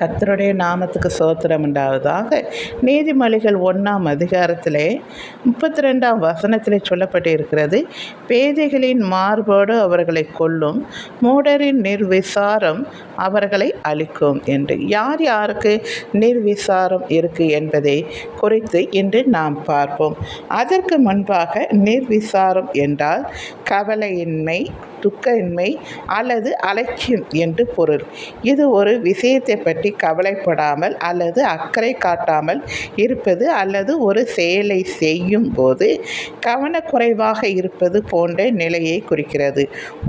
கர்த்தருடைய நாமத்துக்கு ஸ்தோத்திரம் உண்டாவதாக. நீதிமொழிகள் 1ஆம் அதிகாரத்திலே 32ஆம் வசனத்திலே சொல்லப்பட்டு இருக்கிறது, பேதைகளின் மார்போடு அவர்களை கொல்லும், மூடரின் நிர்விசாரம் அவர்களை அழிக்கும் என்று. யார் யாருக்கு நிர்விசாரம் இருக்கு என்பதை குறித்து இன்று நாம் பார்ப்போம். அதற்கு முன்பாக, நிர்விசாரம் என்றால் கவலையின்மை, துக்கமின்மை அல்லது அலட்சியம் என்று பொருள். இது ஒரு விஷயத்தை பற்றி கவலைப்படாமல் அல்லது அக்கறை காட்டாமல் இருப்பது அல்லது ஒரு செயலை செய்யும் போது கவனக்குறைவாக இருப்பது போன்ற நிலையை குறிக்கிறது.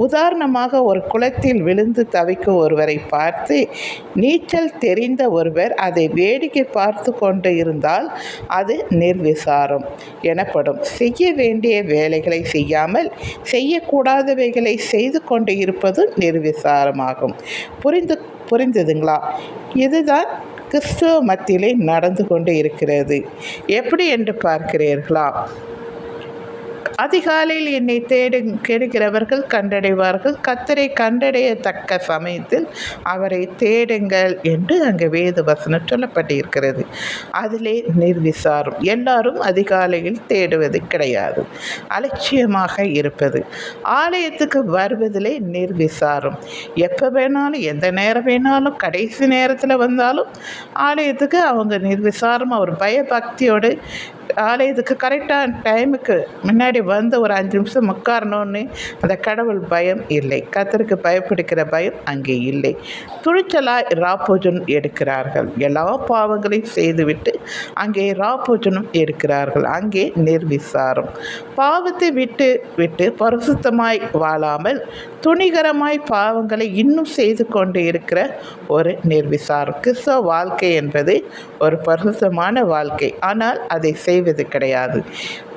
உதாரணமாக, ஒரு குளத்தில் விழுந்து தவிக்கும் ஒருவரை பார்த்து நீச்சல் தெரிந்த ஒருவர் அதை வேடிக்கை பார்த்து கொண்டு இருந்தால் அது நிர்விசாரம் எனப்படும். செய்ய வேண்டிய வேலைகளை செய்யாமல் செய்யக்கூடாதவைகளை செய்து கொண்டு இருப்பது நிர்விசாரமாகும். புரிந்ததுங்களா? இதுதான் கிறிஸ்துவ மத்தியிலே நடந்து கொண்டு இருக்கிறது. எப்படி என்று பார்க்கிறீர்களா? அதிகாலையில் என்னை தேடுகிறவர்கள் கண்டடைவார்கள், கர்த்தரை கண்டடையத்தக்க சமயத்தில் அவரை தேடுங்கள் என்று அங்கே வேத வசனம் சொல்லப்பட்டிருக்கிறது. அதிலே நிர்விசாரம். எல்லாரும் அதிகாலையில் தேடுவது கிடையாது, அலட்சியமாக இருப்பது. ஆலயத்துக்கு வருவதிலே நிர்விசாரம். எப்போ வேணாலும், எந்த நேரம் வேணாலும், கடைசி நேரத்தில் வந்தாலும் ஆலயத்துக்கு அவங்க நிர்விசாரம், அவர் பயபக்தியோடு ஆலயத்துக்கு கரெக்டான டைமுக்கு முன்னாடி வந்து ஒரு 5 நிமிஷம் உட்காரணுன்னு அந்த கடவுள் பயம் இல்லை, கர்த்தருக்கு பயப்படுகிற பயம் அங்கே இல்லை. துணிச்சலாய் ராப்போஜனம் எடுக்கிறார்கள். எல்லா பாவங்களையும் செய்துவிட்டு அங்கே ராப்போஜனம் எடுக்கிறார்கள். அங்கே நிர்விசாரம். பாவத்தை விட்டு விட்டு பரிசுத்தமாய் வாழாமல் துணிகரமாய் பாவங்களை இன்னும் செய்து கொண்டு இருக்கிற ஒரு நிர்விசாரம். கிறிஸ்தவ வாழ்க்கை என்பது ஒரு பரிசுத்தமான வாழ்க்கை, ஆனால் அதை செய்வது கிடையாது.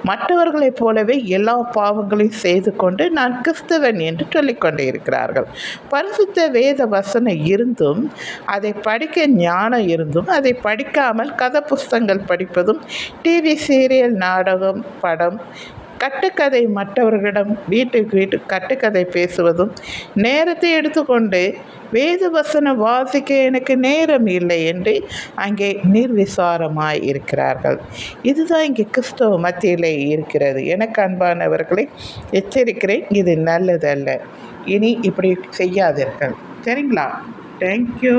மற்றவர்களைப் போலவே எல்லா பாவங்களையும் செய்து கொண்டு நான் கிறிஸ்தவன் என்று சொல்லிக்கொண்டே இருக்கிறார்கள். பரிசுத்த வேத வசனம் இருந்தும், அதை படிக்க ஞானம் இருந்தும், அதை படிக்காமல் கதை புஸ்தகங்கள் படிப்பதும், டிவி சீரியல், நாடகம், படம், கட்டுக்கதை, மற்றவர்களிடம் வீட்டுக்கு கட்டுக்கதை பேசுவதும், நேரத்தை எடுத்துக்கொண்டு வேத வசனம் வாசிக்க எனக்கு நேரம் இல்லை என்று அங்கே நிர்விசாரமாய் இருக்கிறார்கள். இதுதான் இங்கே கிறிஸ்தவ மத்தியிலே இருக்கிறது. எனக்கு அன்பானவர்களை எச்சரிக்கிறேன், இது நல்லதல்ல. இனி இப்படி செய்யாதீர்கள். சரிங்களா? தேங்க்யூ.